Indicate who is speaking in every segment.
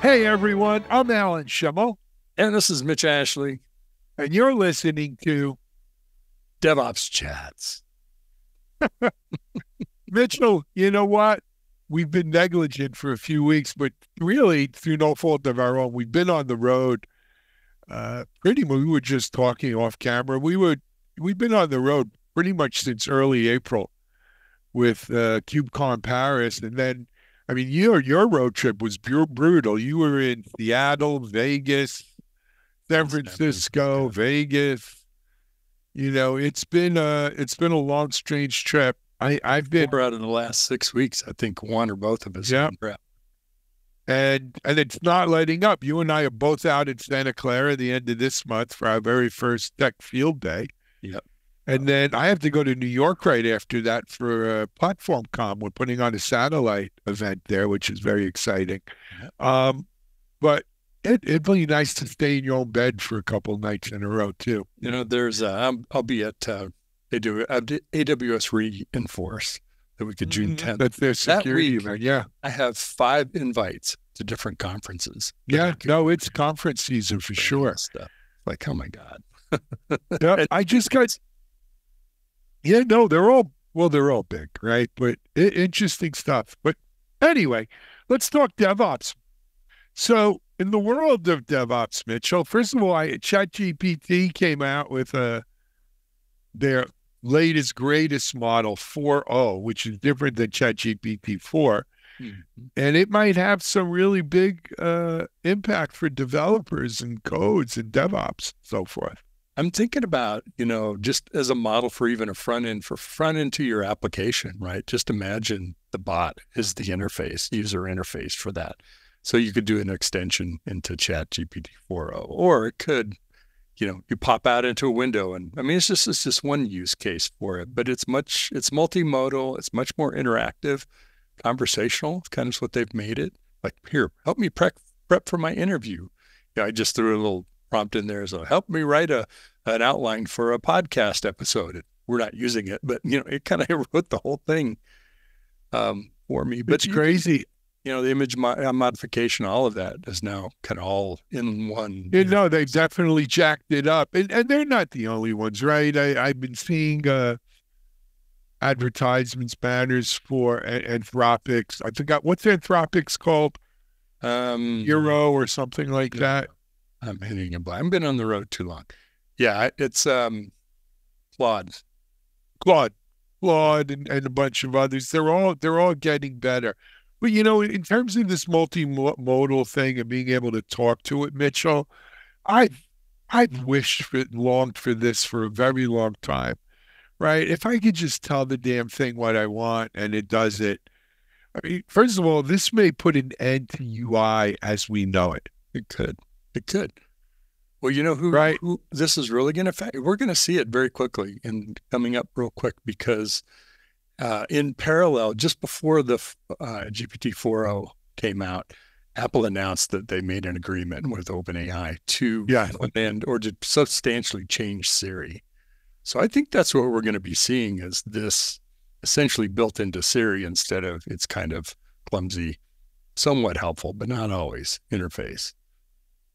Speaker 1: Hey everyone, I'm Alan Schimmel,
Speaker 2: And this is Mitch Ashley,
Speaker 1: and you're listening to
Speaker 2: DevOps Chats.
Speaker 1: Mitchell. You know what? We've been negligent for a few weeks, but really through no fault of our own. We've been on the road. Pretty much, we were just talking off camera. We've been on the road pretty much since early April with KubeCon Paris, and then I mean your road trip was brutal. You were in Seattle, Vegas, San Francisco, Vegas. You know, it's been a long, strange trip. I've been
Speaker 2: We're out in the last 6 weeks. I think one or both of us.
Speaker 1: Yeah. And it's not letting up. You and I are both out in Santa Clara at the end of this month for our very first tech field day.
Speaker 2: Yep.
Speaker 1: And then I have to go to New York right after that for Platform Com. We're putting on a satellite event there, which is very exciting.
Speaker 2: Yep.
Speaker 1: But it'd be nice to stay in your own bed for a couple of nights in a row too.
Speaker 2: You know, there's I'll be at they do AWS Reinforce the week of June 10th.
Speaker 1: That's their security
Speaker 2: week,
Speaker 1: event. Yeah.
Speaker 2: I have 5 invites to different conferences.
Speaker 1: Yeah. No, it's conference season for sure.
Speaker 2: Stuff. Like, oh my God.
Speaker 1: Yeah, I just got. Yeah, no, they're all big, right? But interesting stuff. But anyway, let's talk DevOps. So in the world of DevOps, Mitchell, first of all, ChatGPT came out with their latest, greatest model, 4o, which is different than ChatGPT-4.
Speaker 2: Mm-hmm.
Speaker 1: And it might have some really big impact for developers and codes and DevOps, so forth.
Speaker 2: I'm thinking about, just as a model for even a front end to your application, right? Just imagine the bot is the user interface for that. So you could do an extension into ChatGPT-4o, or it could, you pop out into a window. And I mean, it's just one use case for it, but it's multimodal. It's much more interactive, conversational. It's kind of what they've made it. Like, here, help me prep for my interview. I just threw a little prompt in there. So help me write an outline for a podcast episode. We're not using it, but it kind of wrote the whole thing for me. But
Speaker 1: it's crazy.
Speaker 2: The image modification, all of that is now kind of all in one.
Speaker 1: They've definitely jacked it up. And they're not the only ones, right? I've been seeing advertisements, banners for Anthropic's. I forgot, what's Anthropic's called? Euro or something like that.
Speaker 2: I'm hitting a blind. I've been on the road too long. Yeah, it's Claude, and a bunch of others. They're all getting better. But in terms of this multimodal thing and being able to talk to it, Mitchell, I've longed for this for a very long time, right? If I could just tell the damn thing what I want and it does it. I mean, first of all, this may put an end to UI as we know it. It could. Well, who this is really going to affect? We're going to see it very quickly and coming up real quick because in parallel, just before the GPT-4o came out, Apple announced that they made an agreement with OpenAI to amend or to substantially change Siri. So I think that's what we're going to be seeing is this essentially built into Siri instead of its kind of clumsy, somewhat helpful, but not always interface.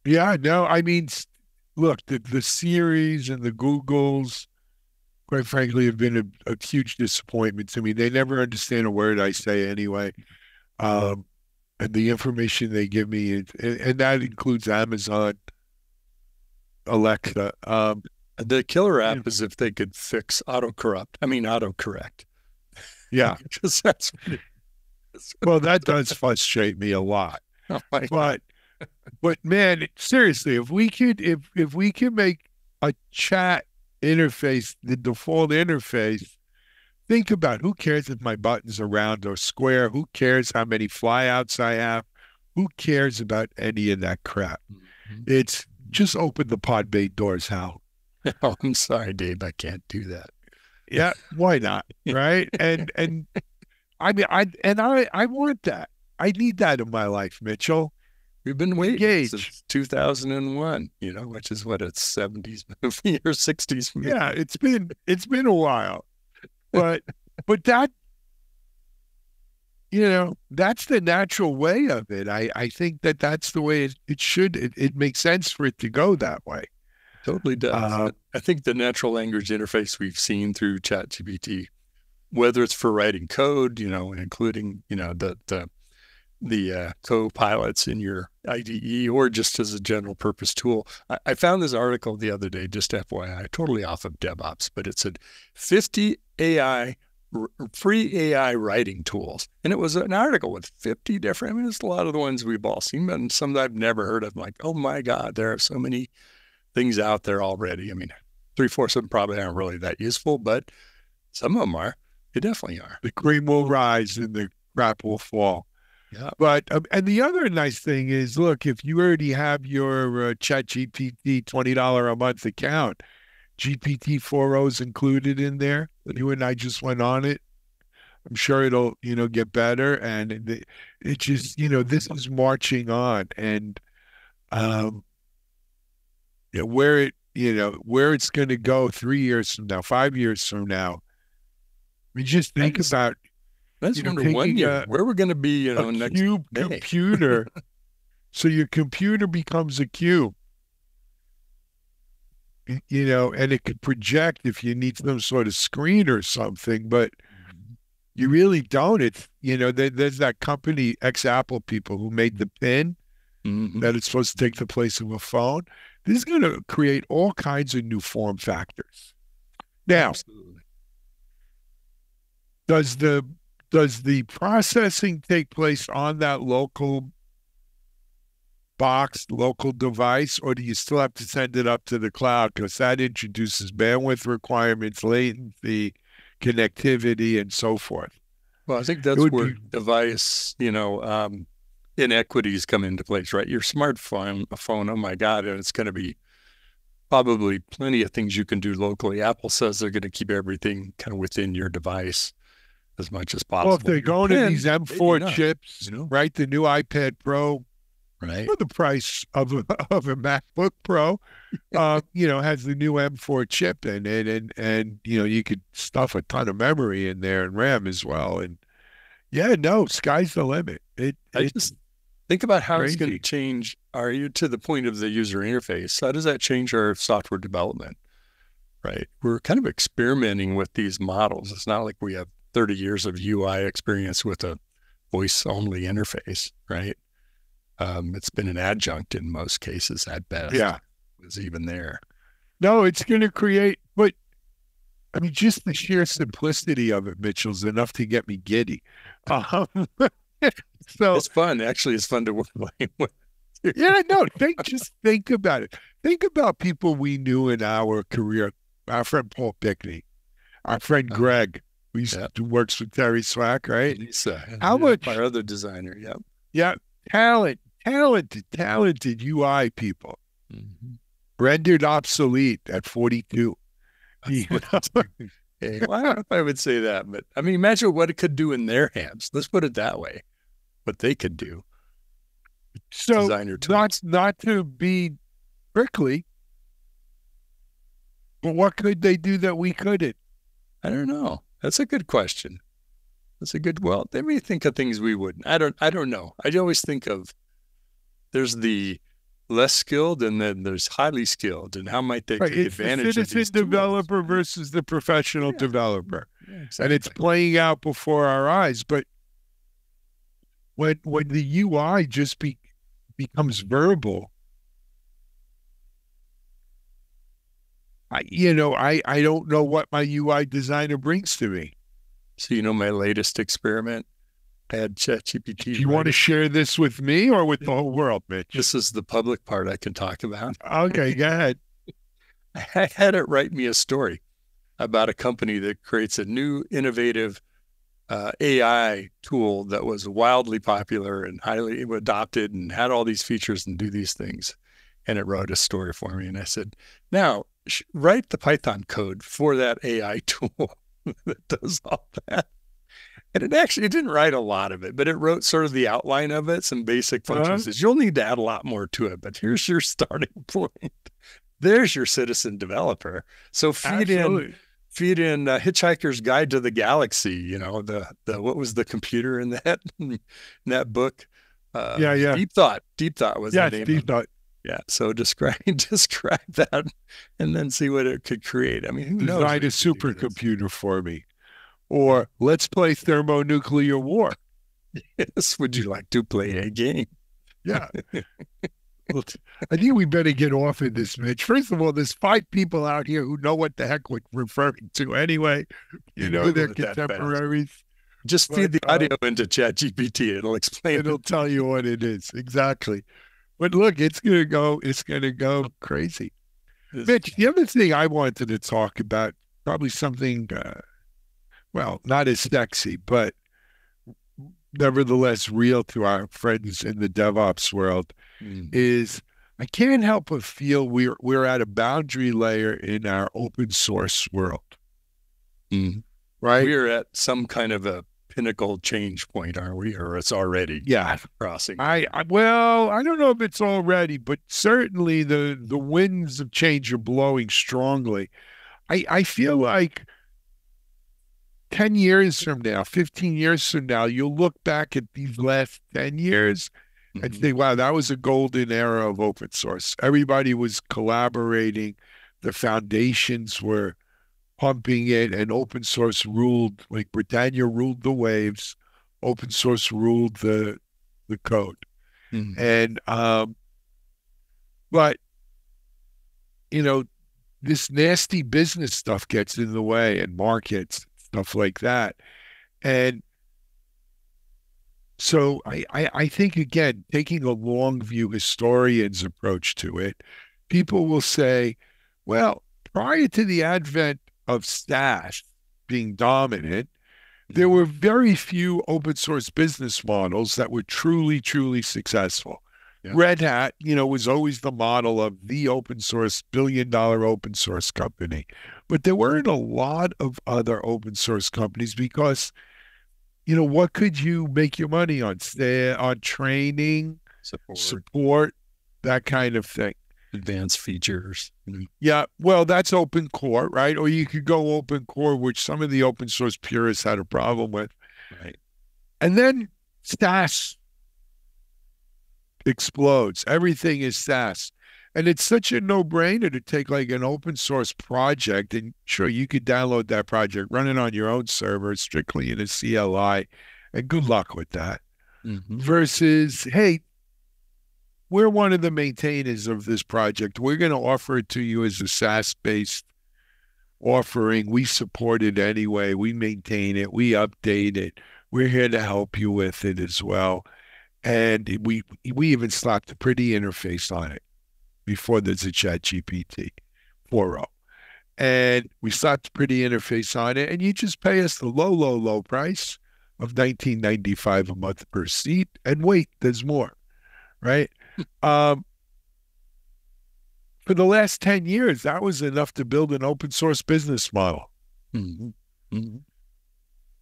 Speaker 1: Yeah, no, I mean, look, the Siris and the Googles, quite frankly, have been a huge disappointment to me. They never understand a word I say anyway. And the information they give me, and that includes Amazon, Alexa.
Speaker 2: The killer app is if they could fix autocorrect.
Speaker 1: Yeah.
Speaker 2: Because that's
Speaker 1: well, that does frustrate me a lot.
Speaker 2: Oh my God.
Speaker 1: But man, seriously, if we could make a chat interface the default interface, think about who cares if my buttons are round or square? Who cares how many flyouts I have? Who cares about any of that crap? Mm-hmm. It's just open the pod bay doors, Hal.
Speaker 2: Oh, I'm sorry, Dave. I can't do that.
Speaker 1: Yeah, why not? Right? And I mean, I want that. I need that in my life, Mitchell.
Speaker 2: We've been waiting since 2001, which is what, it's 70s movie or 60s movie.
Speaker 1: Yeah, it's been a while. But that that's the natural way of it. I think that's the way it should. It makes sense for it to go that way.
Speaker 3: Totally does. I think the natural language interface we've seen through ChatGPT, whether it's for writing code, including, the co-pilots in your IDE or just as a general purpose tool. I found this article the other day, just FYI, totally off of DevOps, but it said 50 free AI writing tools. And it was an article with 50 different, there's a lot of the ones we've all seen, but some that I've never heard of. I'm like, oh my God, there are so many things out there already. 3/4 of them probably aren't really that useful, but some of them are. They definitely are.
Speaker 1: The cream will rise and the crap will fall.
Speaker 3: Yeah.
Speaker 1: But, and the other nice thing is, look, if you already have your ChatGPT $20 a month account, GPT-4o is included in there. You and I just went on it. I'm sure it'll, get better. And it just, this is marching on. And where it's going to go 3 years from now, 5 years from now. Just think about.
Speaker 3: Let's wonder 1 year where we're going to be, next
Speaker 1: cube
Speaker 3: day.
Speaker 1: Computer. So your computer becomes a cube. And it could project if you need some sort of screen or something, but you really don't. It's, there's that company, ex-Apple people who made the pin that it's supposed to take the place of a phone. This is going to create all kinds of new form factors. Now,
Speaker 3: Absolutely.
Speaker 1: Does the processing take place on that local box, local device, or do you still have to send it up to the cloud? Because that introduces bandwidth requirements, latency, connectivity, and so forth.
Speaker 3: Well, I think that's where device, inequities come into place, right? Your smartphone, oh my God, and it's going to be probably plenty of things you can do locally. Apple says they're going to keep everything kind of within your device as much as possible.
Speaker 1: Well, if they're going to these M4 chips, right? The new iPad Pro,
Speaker 3: right,
Speaker 1: for the price of a MacBook Pro, has the new M4 chip in it, and you could stuff a ton of memory in there and RAM as well. And sky's the limit.
Speaker 3: I just think about how it's going to change. Are you to the point of the user interface? How does that change our software development? Right, we're kind of experimenting with these models. It's not like we have 30 years of UI experience with a voice-only interface, right? It's been an adjunct in most cases at best.
Speaker 1: Yeah.
Speaker 3: It was even there.
Speaker 1: No, it's going to create, but just the sheer simplicity of it, Mitchell, is enough to get me giddy. So
Speaker 3: it's fun. Actually, it's fun to work with.
Speaker 1: Just think about it. Think about people we knew in our career. Our friend Paul Pickney, our friend Greg, who works with Terry Slack, right?
Speaker 3: Lisa,
Speaker 1: how much
Speaker 3: our other designer? Yep.
Speaker 1: Yeah, talented UI people, rendered obsolete at 42.
Speaker 3: Hey, well, I don't know if I would say that, but imagine what it could do in their hands. Let's put it that way. What they could do.
Speaker 1: So
Speaker 3: Designer tools.
Speaker 1: not to be prickly, but what could they do that we couldn't?
Speaker 3: I don't know. That's a good question. Well, they may think of things we wouldn't. I don't know. I always think of, there's the less skilled and then there's highly skilled, and how might they take advantage of these
Speaker 1: the citizen developer versus the professional developer.
Speaker 3: Yeah, exactly.
Speaker 1: And it's playing out before our eyes. But when the UI just becomes verbal, I don't know what my UI designer brings to me.
Speaker 3: So my latest experiment, I had ChatGPT.
Speaker 1: Do you want to share this with me or with the whole world, Mitch?
Speaker 3: This is the public part I can talk about.
Speaker 1: Okay, go ahead.
Speaker 3: I had it write me a story about a company that creates a new innovative AI tool that was wildly popular and highly adopted and had all these features and do these things. And it wrote a story for me. And I said, now write the Python code for that AI tool that does all that. And it didn't write a lot of it, but it wrote sort of the outline of it, some basic functions. You'll need to add a lot more to it, but here's your starting point. There's your citizen developer. So feed feed in Hitchhiker's Guide to the Galaxy. You know, the what was the computer in that in that book?
Speaker 1: Yeah.
Speaker 3: Deep Thought was the name.
Speaker 1: Deep Thought.
Speaker 3: Yeah. So describe that, and then see what it could create. I mean, who knows?
Speaker 1: Design a supercomputer for me, or let's play thermonuclear war.
Speaker 3: Yes. Would you like to play a game?
Speaker 1: Yeah. Well, I think we better get off of this, Mitch. First of all, there's 5 people out here who know what the heck we're referring to anyway. You know, they're contemporaries.
Speaker 3: Just feed the audio into ChatGPT. It'll explain.
Speaker 1: It'll tell you what it is. Exactly. But look, it's gonna go crazy. Mitch, the other thing I wanted to talk about, probably something well, not as sexy, but nevertheless real to our friends in the DevOps world, is I can't help but feel we're at a boundary layer in our open source world. Right?
Speaker 3: We're at some kind of a pinnacle change point, are we? Or it's already crossing.
Speaker 1: Well, I don't know if it's already, but certainly the winds of change are blowing strongly. I feel like 10 years from now, 15 years from now, you'll look back at these last 10 years and think, wow, that was a golden era of open source. Everybody was collaborating. The foundations were pumping it, and open source ruled, like Britannia ruled the waves. Open source ruled the code. And, but, you know, this nasty business stuff gets in the way, and markets, stuff like that. And so I think, again, taking a long view historian's approach to it, people will say, well, prior to the advent of SaaS being dominant, there were very few open source business models that were truly, truly successful. Red Hat, you know, was always the model of the open source, billion-dollar open source company. But there weren't a lot of other open source companies because, you know, what could you make your money on? On training, support, that kind of thing.
Speaker 3: Advanced features.
Speaker 1: Yeah, well, that's open core, right? Or you could go open core, which some of the open source purists had a problem with.
Speaker 3: Right.
Speaker 1: And then SaaS explodes. Everything is SaaS. And it's such a no-brainer to take like an open source project, and sure, you could download that project, run it on your own server, strictly in a CLI, and good luck with that. Versus, hey, we're one of the maintainers of this project. We're going to offer it to you as a SaaS-based offering. We support it anyway. We maintain it. We update it. We're here to help you with it as well. And we even slapped a pretty interface on it before there's a GPT-4o. And we slapped a pretty interface on it, and you just pay us the low price of $19.95 a month per seat. And wait, there's more, right? For the last 10 years, that was enough to build an open source business model. And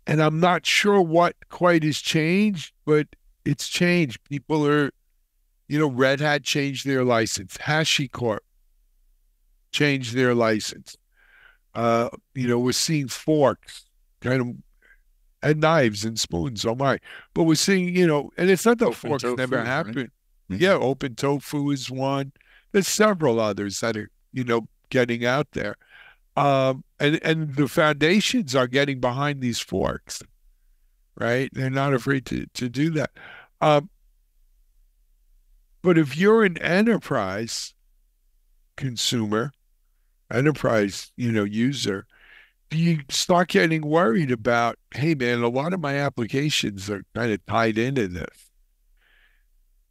Speaker 1: I'm not sure what quite has changed, but it's changed. People are, you know, Red Hat changed their license. HashiCorp changed their license. You know, we're seeing forks, kind of, and knives and spoons, oh my. But we're seeing, you know, and it's not that forks never happened. Right? Yeah, Open Tofu is one. There's several others that are, you know, getting out there. And the foundations are getting behind these forks, right? They're not afraid to do that. But if you're an enterprise consumer, enterprise, you know, user, you start getting worried about, hey, man, a lot of my applications are kind of tied into this.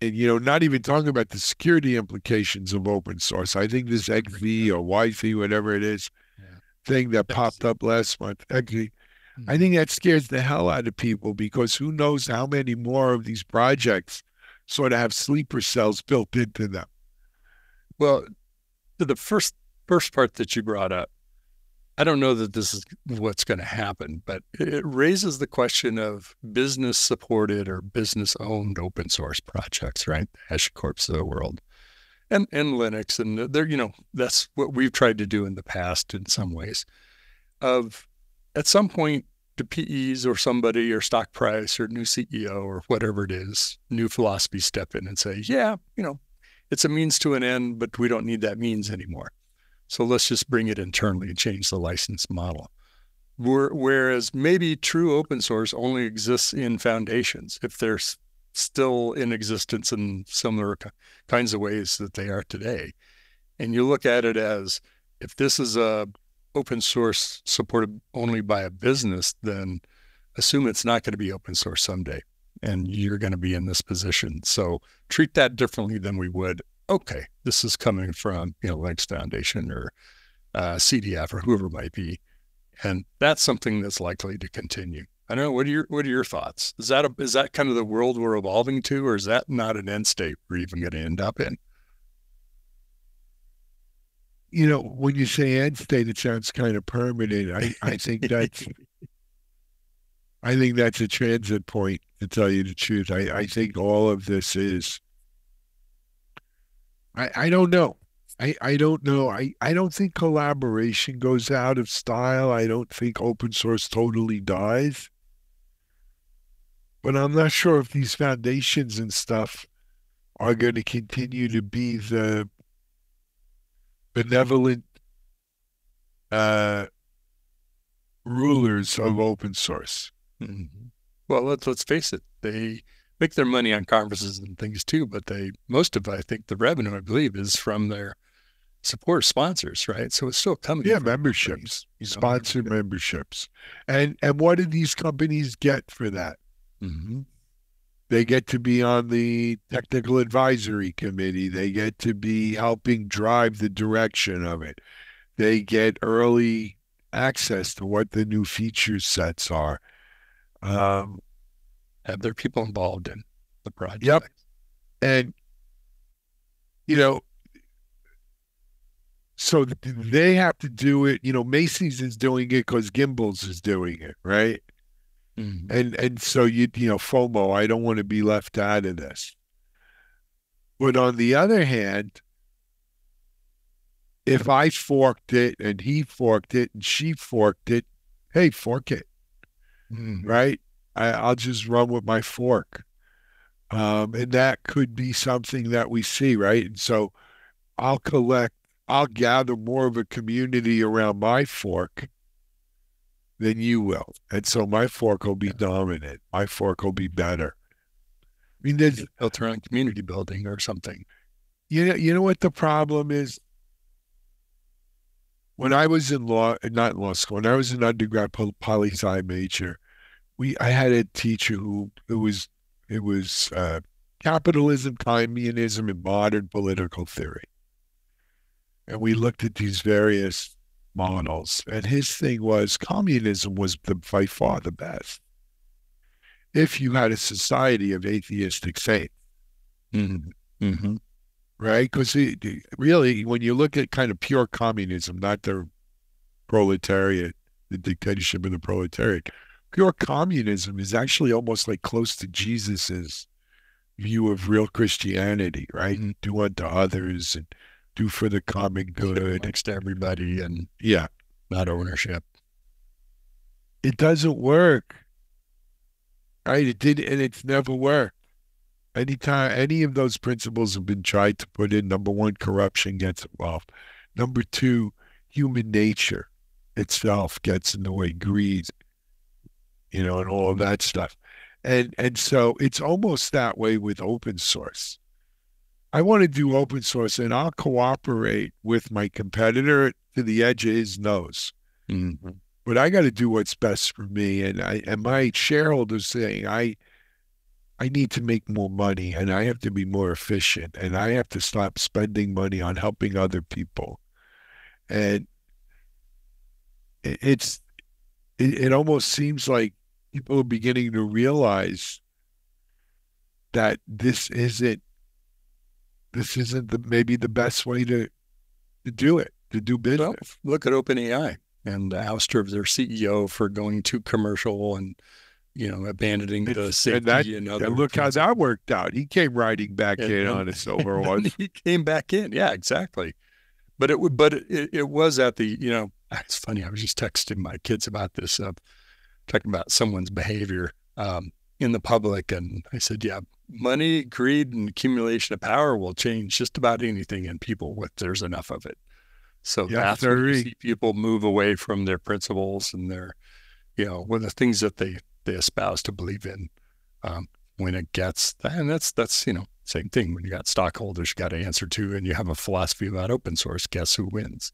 Speaker 1: And, you know, not even talking about the security implications of open source. I think this XV or YZ, whatever it is, thing that popped up last month, XV, I think that scares the hell out of people, because who knows how many more of these projects sort of have sleeper cells built into them.
Speaker 3: Well, to the first part that you brought up, I don't know that this is what's going to happen, but it raises the question of business supported or business owned open source projects, right? HashiCorps of the world and Linux. And they're, you know, that's what we've tried to do in the past in some ways. of at some point, the PEs or somebody or stock price or new CEO or whatever it is, new philosophy step in and say, yeah, it's a means to an end, but we don't need that means anymore. So let's just bring it internally and change the license model. Whereas maybe true open source only exists in foundations, if they're still in existence in similar kinds of ways that they are today. And you look at it as, if this is a open source supported only by a business, then assume it's not going to be open source someday, and you're going to be in this position. So treat that differently than we would, okay, this is coming from, Linux Foundation or CDF or whoever it might be. And that's something that's likely to continue. I don't know. What are your thoughts? Is that kind of the world we're evolving to, or is that not an end state we're even going to end up in?
Speaker 2: When you say end state, it sounds kind of permanent. I think that's a transit point, to tell you the truth. I think all of this is. I don't know. I don't know. I don't think collaboration goes out of style. I don't think open source totally dies. But I'm not sure if these foundations and stuff are going to continue to be the benevolent rulers of open source.
Speaker 3: Mm-hmm. Well, let's face it. They make their money on conferences and things too, but most of, I think, the revenue, I believe, is from their support sponsors, right? So it's still coming.
Speaker 2: Yeah, memberships, sponsor memberships. And what do these companies get for that?
Speaker 3: Mm-hmm.
Speaker 2: They get to be on the technical advisory committee. They get to be helping drive the direction of it. They get early access to what the new feature sets are.
Speaker 3: Have their people involved in the project.
Speaker 2: Yep. And, so they have to do it. Macy's is doing it because Gimbals is doing it, right?
Speaker 3: Mm-hmm.
Speaker 2: And so FOMO, I don't want to be left out of this. But on the other hand, if I forked it and he forked it and she forked it, hey, fork it, right? I'll just run with my fork. And that could be something that we see, right? And so I'll gather more of a community around my fork than you will. And so my fork will be dominant. My fork will be better. I mean, there's
Speaker 3: built around community building or something.
Speaker 2: You know what the problem is? When I was not in law school, when I was an undergrad poli-sci major, I had a teacher who it was capitalism, communism, and modern political theory. And we looked at these various models, and his thing was communism was by far the best. If you had a society of atheistic faith,
Speaker 3: mm-hmm.
Speaker 2: right? Because really, when you look at kind of pure communism, not the proletariat, the dictatorship of the proletariat, pure communism is actually almost like close to Jesus's view of real Christianity, right?
Speaker 3: Mm-hmm.
Speaker 2: Do unto others and do for the common good.
Speaker 3: Next to everybody, and
Speaker 2: yeah,
Speaker 3: not ownership.
Speaker 2: It doesn't work, right? It did, and it's never worked. Anytime any of those principles have been tried to put in, number one, corruption gets involved. Number two, human nature itself gets in the way, greed, and all of that stuff. And so it's almost that way with open source. I want to do open source, and I'll cooperate with my competitor to the edge of his nose.
Speaker 3: Mm-hmm.
Speaker 2: But I got to do what's best for me. And my shareholders saying, I need to make more money, and I have to be more efficient, and I have to stop spending money on helping other people. And it almost seems like people are beginning to realize that this isn't maybe the best way to do it, to do business.
Speaker 3: Well, look at OpenAI and the ouster of their CEO for going too commercial and abandoning the safety and other.
Speaker 2: And look how that worked out. He came riding back in on a silver horse.
Speaker 3: He came back in, yeah, exactly. But it was at the it's funny. I was just texting my kids about this, talking about someone's behavior in the public. And I said, yeah, money, greed, and accumulation of power will change just about anything in people if there's enough of it. So that's where you see people move away from their principles and their, the things that they espouse to believe in. When it gets, and that's same thing. When you got stockholders, you got to answer to, and you have a philosophy about open source. Guess who wins?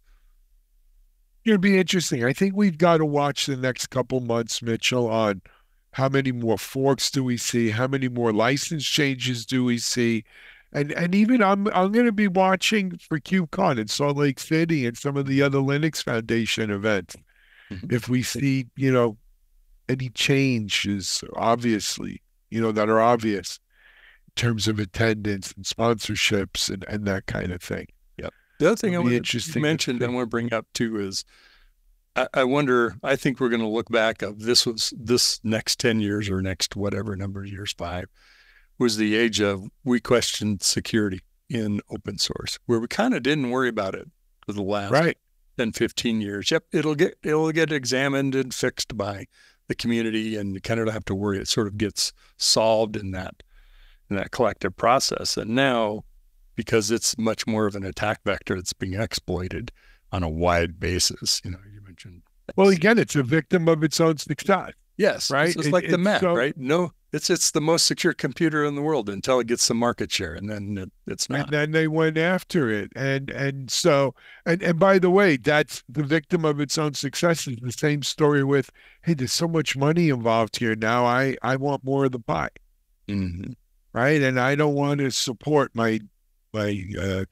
Speaker 1: It'll be interesting. I think we've got to watch the next couple months, Mitchell, on how many more forks do we see, how many more license changes do we see. And even I'm going to be watching for KubeCon in Salt Lake City and some of the other Linux Foundation events. Mm-hmm. If we see, any changes, obviously, that are obvious in terms of attendance and sponsorships and that kind of thing.
Speaker 3: Yep. The other thing I want to mention, I want to bring up too, is I wonder, I think we're going to look back of this next 10 years or next whatever number of years, 5, was the age of we questioned security in open source, where we kind of didn't worry about it for the last 10, 15 years. Yep, it'll get examined and fixed by the community, and you kind of don't have to worry. It sort of gets solved in that collective process. And now, because it's much more of an attack vector that's being exploited on a wide basis, you mentioned.
Speaker 1: Well, again, it's a victim of its own success.
Speaker 3: Yes, right. It's like the Mac, right? No, it's the most secure computer in the world until it gets some market share, and then it's not.
Speaker 1: And then they went after it, and so by the way, that's the victim of its own success. Is the same story with, hey, there's so much money involved here now. I want more of the pie,
Speaker 3: mm-hmm.
Speaker 1: right? And I don't want to support my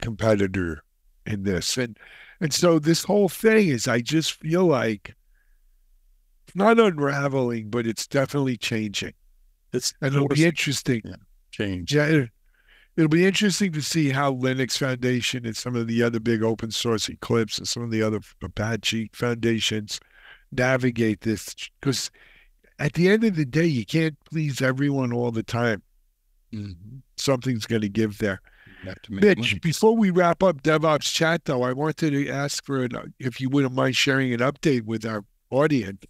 Speaker 1: competitor in this, and so this whole thing is, I just feel like it's not unraveling, but it's definitely changing. It'll be interesting.
Speaker 3: Yeah, change.
Speaker 1: Yeah, it'll be interesting to see how Linux Foundation and some of the other big open source Eclipse and some of the other Apache foundations navigate this. Because at the end of the day, you can't please everyone all the time.
Speaker 3: Mm-hmm.
Speaker 1: Something's going to give there.
Speaker 3: You have to make
Speaker 1: Mitch,
Speaker 3: money.
Speaker 1: before we wrap up DevOps chat, though, I wanted to ask for if you wouldn't mind sharing an update with our audience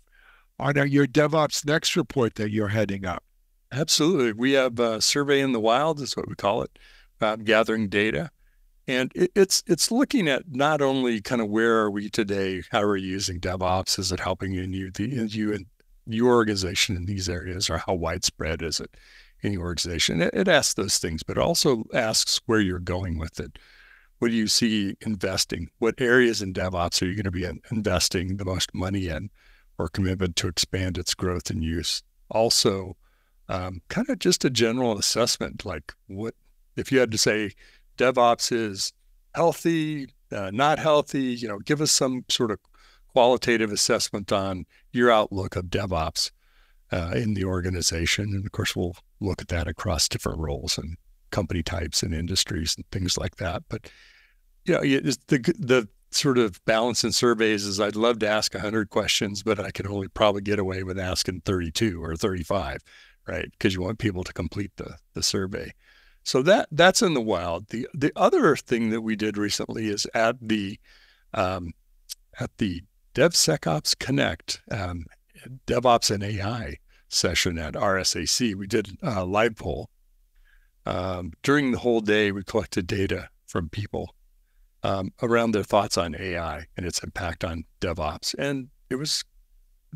Speaker 1: on your DevOps Next report that you're heading up.
Speaker 3: Absolutely. We have a survey in the wild, is what we call it, gathering data. And it's looking at not only kind of where are we today, how are you using DevOps? Is it helping you and your organization in these areas, or how widespread is it in your organization? It asks those things, but it also asks where you're going with it. What do you see investing? What areas in DevOps are you going to be investing the most money in, or commitment to expand its growth and use? Also, kind of just a general assessment, like what if you had to say DevOps is healthy, not healthy, give us some sort of qualitative assessment on your outlook of DevOps in the organization. And of course, we'll look at that across different roles and company types and industries and things like that. But the sort of balance in surveys is I'd love to ask 100 questions, but I can only probably get away with asking 32 or 35. Right, because you want people to complete the survey. So that's in the wild. The other thing that we did recently is at the DevSecOps Connect DevOps and AI session at RSAC. We did a live poll. During the whole day, we collected data from people around their thoughts on AI and its impact on DevOps, and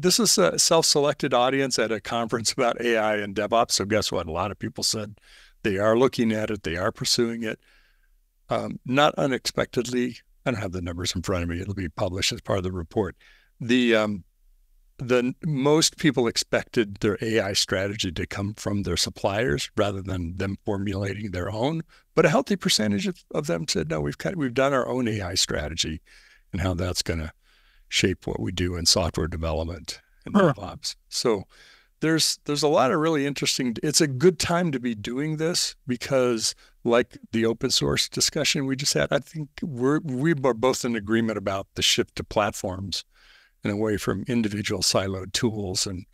Speaker 3: this is a self-selected audience at a conference about AI and DevOps. So guess what? A lot of people said they are looking at it. They are pursuing it. Not unexpectedly. I don't have the numbers in front of me. It'll be published as part of the report. The most people expected their AI strategy to come from their suppliers rather than them formulating their own. But a healthy percentage of them said, no, we've done our own AI strategy and how that's going to shape what we do in software development and DevOps. So there's a lot of really interesting, it's a good time to be doing this because like the open source discussion we just had, I think we are both in agreement about the shift to platforms and away from individual siloed tools and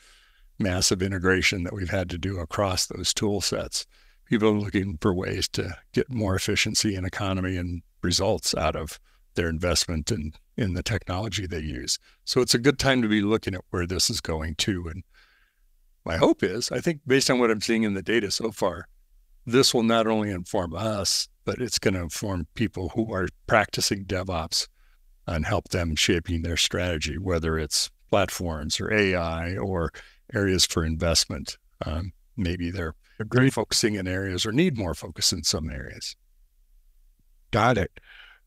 Speaker 3: massive integration that we've had to do across those tool sets. People are looking for ways to get more efficiency and economy and results out of their investment in in the technology they use. So it's a good time to be looking at where this is going to. And my hope is, I think based on what I'm seeing in the data so far, this will not only inform us, but it's going to inform people who are practicing DevOps and help them shaping their strategy, whether it's platforms or AI or areas for investment. Maybe they're focusing in areas or need more focus in some areas.
Speaker 1: Got it.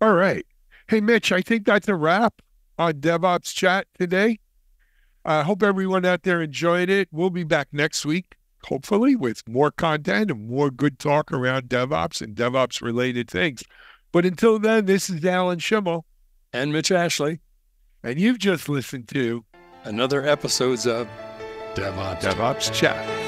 Speaker 1: All right. Hey, Mitch, I think that's a wrap on DevOps Chat today. I hope everyone out there enjoyed it. We'll be back next week, hopefully, with more content and more good talk around DevOps and DevOps-related things. But until then, this is Alan Schimmel.
Speaker 3: And Mitch Ashley.
Speaker 1: And you've just listened to
Speaker 3: another episode of
Speaker 1: DevOps Chat.